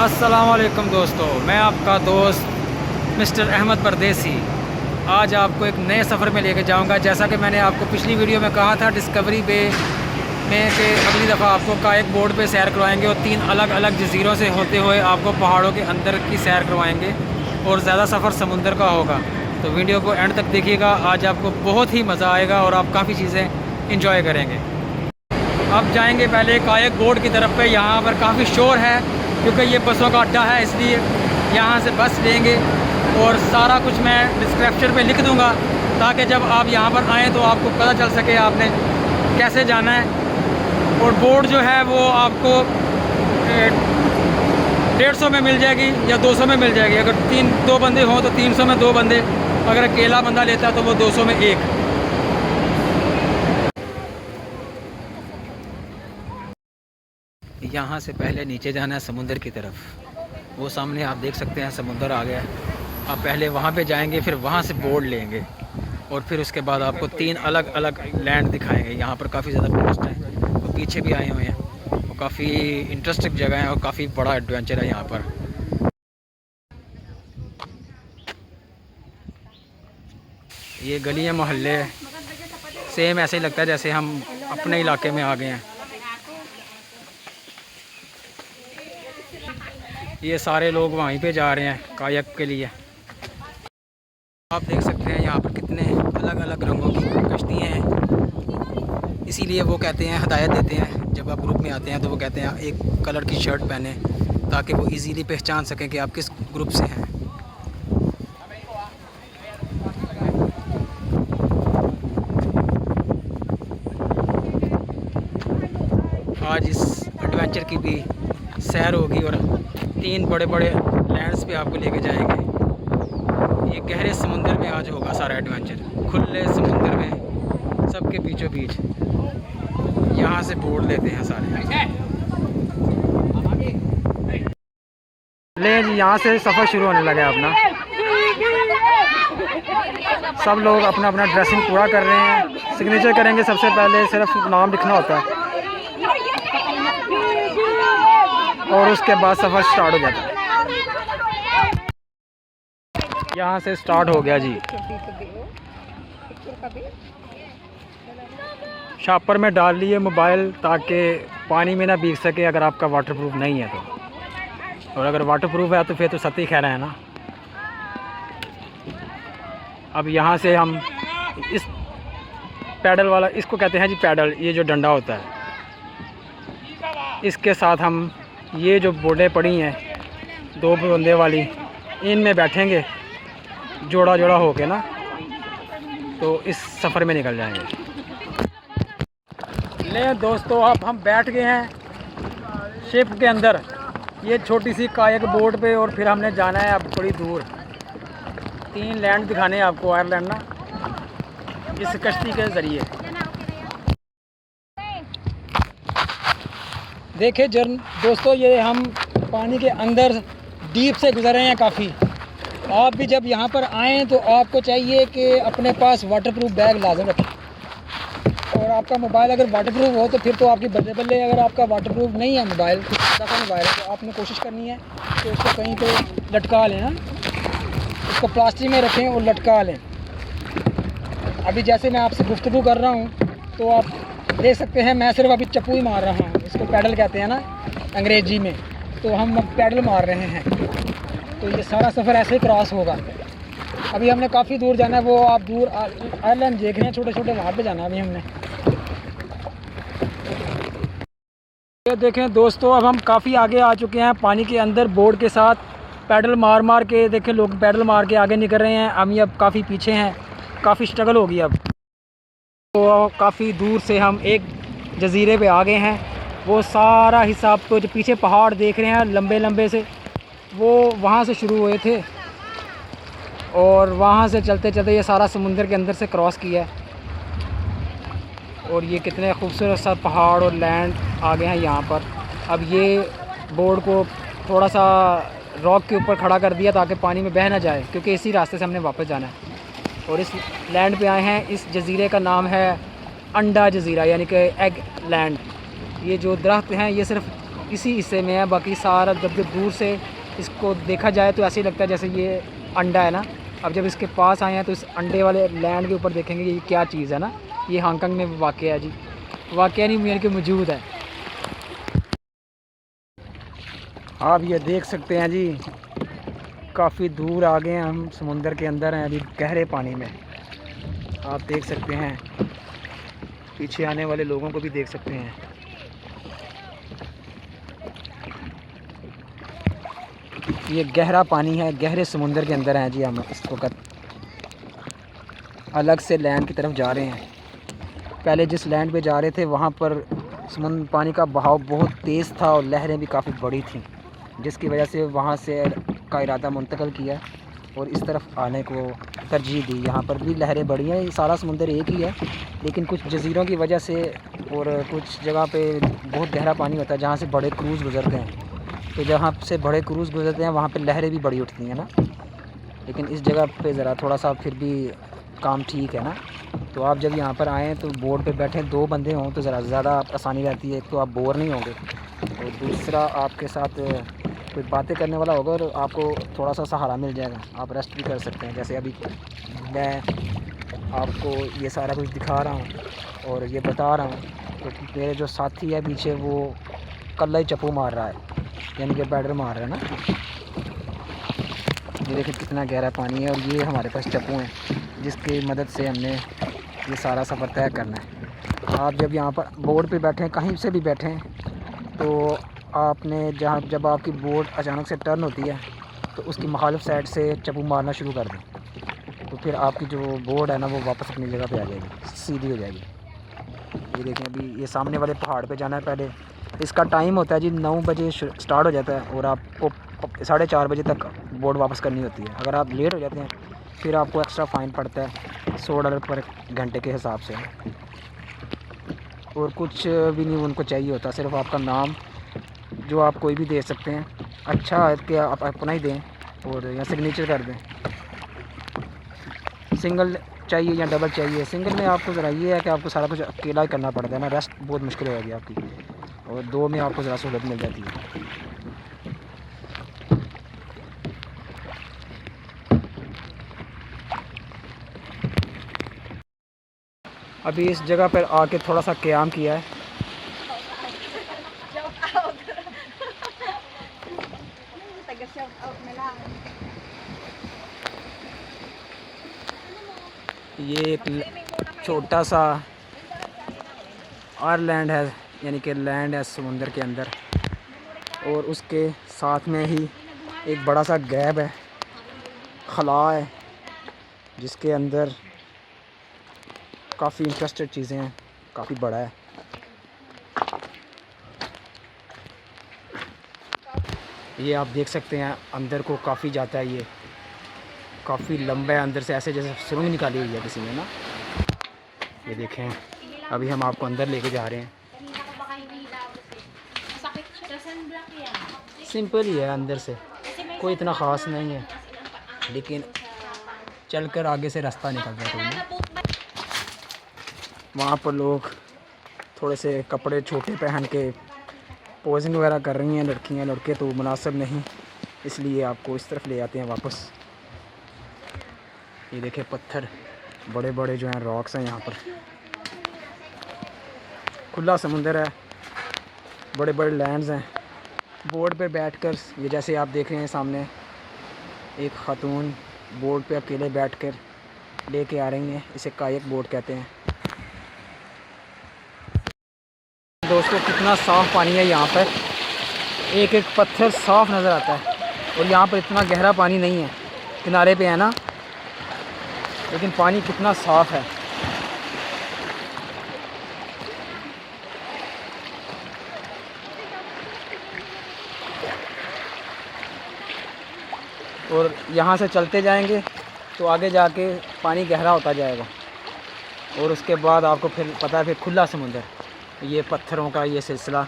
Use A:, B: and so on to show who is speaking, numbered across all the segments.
A: अस्सलामुअलैकुम दोस्तों, मैं आपका दोस्त मिस्टर अहमद परदेसी आज आपको एक नए सफ़र में लेके जाऊंगा। जैसा कि मैंने आपको पिछली वीडियो में कहा था डिस्कवरी बे में कि अगली दफ़ा आपको कायक बोर्ड पे सैर करवाएंगे और 3 अलग अलग जज़ीरों से होते हुए आपको पहाड़ों के अंदर की सैर करवाएंगे और ज़्यादा सफ़र समुंदर का होगा। तो वीडियो को एंड तक देखिएगा, आज आपको बहुत ही मज़ा आएगा और आप काफ़ी चीज़ें इंजॉय करेंगे। अब जाएंगे पहले कायक बोर्ड की तरफ पे। यहाँ पर काफ़ी शोर है क्योंकि ये बसों का अड्डा है, इसलिए यहाँ से बस लेंगे और सारा कुछ मैं डिस्क्रिप्शन पे लिख दूँगा ताकि जब आप यहाँ पर आएँ तो आपको पता चल सके आपने कैसे जाना है। और बोर्ड जो है वो आपको 150 में मिल जाएगी या 200 में मिल जाएगी। अगर 2 बंदे हों तो 300 में 2 बंदे, अगर अकेला बंदा लेता है तो वो 200 में 1। यहाँ से पहले नीचे जाना है समुंदर की तरफ। वो सामने आप देख सकते हैं समुंदर आ गया है। आप पहले वहाँ पे जाएंगे, फिर वहाँ से बोर्ड लेंगे और फिर उसके बाद आपको 3 अलग अलग लैंड दिखाएंगे। यहाँ पर काफ़ी ज़्यादा टूरिस्ट हैं, वो पीछे भी आए हुए हैं। वो काफ़ी इंटरेस्टिंग जगह है और काफ़ी बड़ा एडवेंचर है यहाँ पर। ये गलियाँ मोहल्ले सेम ऐसे ही लगता है जैसे हम अपने इलाके में आ गए हैं। ये सारे लोग वहीं पे जा रहे हैं कायक के लिए। आप देख सकते हैं यहाँ पर कितने अलग अलग रंगों की कश्तियाँ हैं। इसीलिए वो कहते हैं, हदायत देते हैं जब आप ग्रुप में आते हैं तो वो कहते हैं एक कलर की शर्ट पहने ताकि वो इजीली पहचान सकें कि आप किस ग्रुप से हैं। आज इस एडवेंचर की भी सैर होगी और 3 बड़े बड़े लैंड्स पे आपको लेके जाएंगे। ये गहरे समुंदर में आज होगा सारा एडवेंचर, खुले समुंदर में सबके बीचों बीच। यहाँ से बोर्ड लेते हैं सारे। ले जी, यहाँ से सफ़र शुरू होने लगा अपना। सब लोग अपना अपना ड्रेसिंग पूरा कर रहे हैं। सिग्नेचर करेंगे सबसे पहले, सिर्फ नाम लिखना होता है और उसके बाद सफ़र स्टार्ट हो जाता है। यहाँ से स्टार्ट हो गया जी। शॉपर में डाल लिए मोबाइल ताकि पानी में ना भीग सके अगर आपका वाटरप्रूफ नहीं है तो, और अगर वाटरप्रूफ है तो फिर तो सती खैर है ना। अब यहाँ से हम इस पैडल वाला, इसको कहते हैं जी पैडल, ये जो डंडा होता है, इसके साथ हम ये जो बोटें पड़ी हैं 2 बंदे वाली, इनमें बैठेंगे जोड़ा जोड़ा होके ना, तो इस सफ़र में निकल जाएंगे। ले दोस्तों, अब हम बैठ गए हैं शिप के अंदर, ये छोटी सी कायक बोट पे, और फिर हमने जाना है अब थोड़ी दूर। 3 लैंड दिखाने हैं आपको आयरलैंड ना, इस कश्ती के ज़रिए। देखिए दोस्तों, ये हम पानी के अंदर डीप से गुजर रहे हैं काफ़ी। आप भी जब यहाँ पर आएँ तो आपको चाहिए कि अपने पास वाटरप्रूफ बैग लाजम रखें, और आपका मोबाइल अगर वाटरप्रूफ हो तो फिर तो आपकी बल्ले बल्ले। अगर आपका वाटरप्रूफ नहीं है मोबाइल, कुछ ऐसा मोबाइल है, तो आपने कोशिश करनी है कि उसको कहीं पे लटका लें ना, उसको प्लास्टिक में रखें और लटका लें। अभी जैसे मैं आपसे गुफ्तगू कर रहा हूँ तो आप देख सकते हैं मैं सिर्फ अभी चप्पू ही मार रहा हूँ, इसको पैडल कहते हैं ना अंग्रेजी में, तो हम अब पैडल मार रहे हैं। तो ये सारा सफ़र ऐसे ही क्रॉस होगा। अभी हमने काफ़ी दूर जाना है, वो आप दूर आइलैंड देख रहे हैं छोटे छोटे, वहाँ पे जाना है अभी हमने। ये देखें दोस्तों, अब हम काफ़ी आगे आ चुके हैं पानी के अंदर बोर्ड के साथ, पैडल मार मार के। देखें लोग पैडल मार के आगे निकल रहे हैं, हम अब काफ़ी पीछे हैं, काफ़ी स्ट्रगल होगी अब। तो काफ़ी दूर से हम एक जजीरे पे आ गए हैं। वो सारा हिसाब तो जो पीछे पहाड़ देख रहे हैं लंबे लंबे से, वो वहाँ से शुरू हुए थे और वहाँ से चलते चलते ये सारा समुंदर के अंदर से क्रॉस किया है। और ये कितने खूबसूरत सा पहाड़ और लैंड आ गए हैं यहाँ पर। अब ये बोर्ड को थोड़ा सा रॉक के ऊपर खड़ा कर दिया ताकि पानी में बह ना जाए, क्योंकि इसी रास्ते से हमने वापस जाना है। और इस लैंड पे आए हैं। इस जजीरे का नाम है अंडा जजीरा, यानी कि एग लैंड। ये जो दरख्त हैं ये सिर्फ इसी हिस्से में है। बाकी सारा जब दूर से इसको देखा जाए तो ऐसे ही लगता है जैसे ये अंडा है ना। अब जब इसके पास आए हैं तो इस अंडे वाले लैंड के ऊपर देखेंगे ये क्या चीज़ है ना। ये हांगकांग में वाक़ है जी, वाक़ नहीं मेरे के मौजूद है। आप ये देख सकते हैं जी, काफ़ी दूर आ गए हैं हम, समुंदर के अंदर हैं अभी, गहरे पानी में। आप देख सकते हैं, पीछे आने वाले लोगों को भी देख सकते हैं। ये गहरा पानी है, गहरे समुंदर के अंदर हैं जी हम इस वक्त। अलग से लैंड की तरफ जा रहे हैं। पहले जिस लैंड पे जा रहे थे वहाँ पर पानी का बहाव बहुत तेज़ था और लहरें भी काफ़ी बड़ी थीं, जिसकी वजह से वहाँ से का इरादा मुंतकिल किया और इस तरफ आने को तरजीह दी। यहाँ पर भी लहरें बड़ी हैं, सारा समुंदर एक ही है, लेकिन कुछ जजीरों की वजह से और कुछ जगह पे बहुत गहरा पानी होता है जहाँ से बड़े क्रूज़ गुजरते हैं। तो जहाँ से बड़े क्रूज़ गुजरते हैं वहाँ पे लहरें भी बड़ी उठती हैं ना। लेकिन इस जगह पे ज़रा थोड़ा सा फिर भी काम ठीक है ना। तो आप जब यहाँ पर आएँ तो बोट पे बैठें, 2 बंदे हों तो ज़रा ज़्यादा आसानी रहती है। एक तो आप बोर नहीं होंगे और दूसरा आपके साथ कोई बातें करने वाला होगा और आपको थोड़ा सा सहारा मिल जाएगा, आप रेस्ट भी कर सकते हैं। जैसे अभी मैं आपको ये सारा कुछ दिखा रहा हूँ और ये बता रहा हूँ, तो मेरे जो साथी है पीछे वो कल्ला ही चप्पू मार रहा है, यानी कि बैडर मार रहा है ना। ये देखिए कितना गहरा पानी है और ये हमारे पास चप्पू हैं जिसकी मदद से हमने ये सारा सफ़र तय करना है। आप जब यहाँ पर बोट पे बैठें, कहीं से भी बैठें, तो आपने जब आपकी बोट अचानक से टर्न होती है तो उसकी मुखालिफ साइड से चप्पू मारना शुरू कर दें, तो फिर आपकी जो बोट है ना वो वापस अपनी जगह पे आ जाएगी, सीधी हो जाएगी। ये देखें अभी ये सामने वाले पहाड़ पे जाना है। पहले इसका टाइम होता है जी 9 बजे स्टार्ट हो जाता है और आपको 4:30 बजे तक बोट वापस करनी होती है। अगर आप लेट हो जाते हैं फिर आपको एक्स्ट्रा फ़ाइन पड़ता है $100 पर घंटे के हिसाब से। और कुछ भी नहीं उनको चाहिए होता, सिर्फ आपका नाम जो आप कोई भी दे सकते हैं, अच्छा है कि आप अपना ही दें और या सिग्नेचर कर दें। सिंगल चाहिए या डबल चाहिए? सिंगल में आपको ज़रा ये है कि आपको सारा कुछ अकेला ही करना पड़ता है ना, रेस्ट बहुत मुश्किल हो जाएगी आपकी, और 2 में आपको ज़रा सहूलत मिल जाती है। अभी इस जगह पर आके थोड़ा सा क़याम किया है। ये एक छोटा सा आयरलैंड है, यानी कि लैंड है समुंदर के अंदर, और उसके साथ में ही एक बड़ा सा गैप है, खला है, जिसके अंदर काफ़ी इंटरेस्टेड चीज़ें हैं, काफ़ी बड़ा है। ये आप देख सकते हैं अंदर को काफ़ी जाता है, ये काफ़ी लंबा है अंदर से, ऐसे जैसे सुरंग निकाली हुई है किसी ने ना। ये देखें अभी हम आपको अंदर लेके जा रहे हैं। सिंपल ही है, अंदर से कोई इतना ख़ास नहीं है, लेकिन चलकर आगे से रास्ता निकलता है। वहाँ पर लोग थोड़े से कपड़े छोटे पहन के पोजिंग वगैरह कर रही हैं, लड़कियाँ लड़के, तो मुनासिब नहीं, इसलिए आपको इस तरफ ले जाते हैं वापस। ये देखें पत्थर बड़े बड़े जो हैं, रॉक्स हैं यहाँ पर, खुला समुंदर है, बड़े बड़े लैंड्स हैं। बोट पे बैठकर, ये जैसे आप देख रहे हैं सामने एक खातून बोट पे अकेले बैठकर लेके आ रही हैं, इसे कायक बोट कहते हैं। दोस्तों कितना साफ़ पानी है यहाँ पर, एक एक पत्थर साफ़ नज़र आता है, और यहाँ पर इतना गहरा पानी नहीं है, किनारे पे है ना, लेकिन पानी कितना साफ़ है। और यहाँ से चलते जाएंगे तो आगे जाके पानी गहरा होता जाएगा, और उसके बाद आपको फिर पता है फिर खुला समुंदर। ये पत्थरों का ये सिलसिला,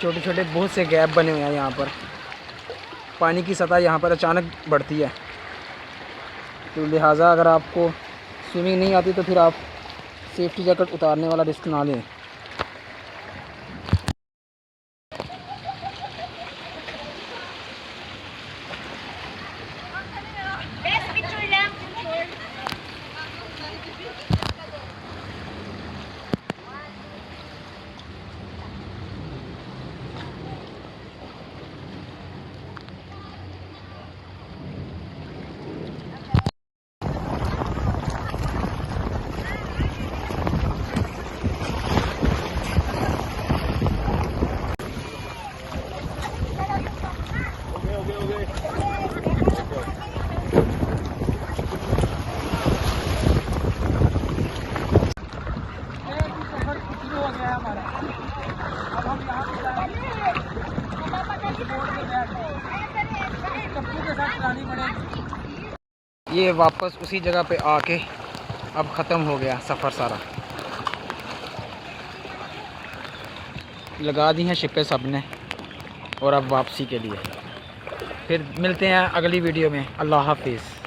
A: छोटे छोटे बहुत से गैप बने हुए हैं यहाँ पर। पानी की सतह यहाँ पर अचानक बढ़ती है, तो लिहाजा अगर आपको स्विमिंग नहीं आती तो फिर आप सेफ्टी जैकेट उतारने वाला रिस्क ना लें। लगानी पड़ेगी। ये वापस उसी जगह पे आके अब ख़त्म हो गया सफ़र सारा। लगा दी हैं शिपें सब ने और अब वापसी के लिए। फिर मिलते हैं अगली वीडियो में। अल्लाह हाफिज़।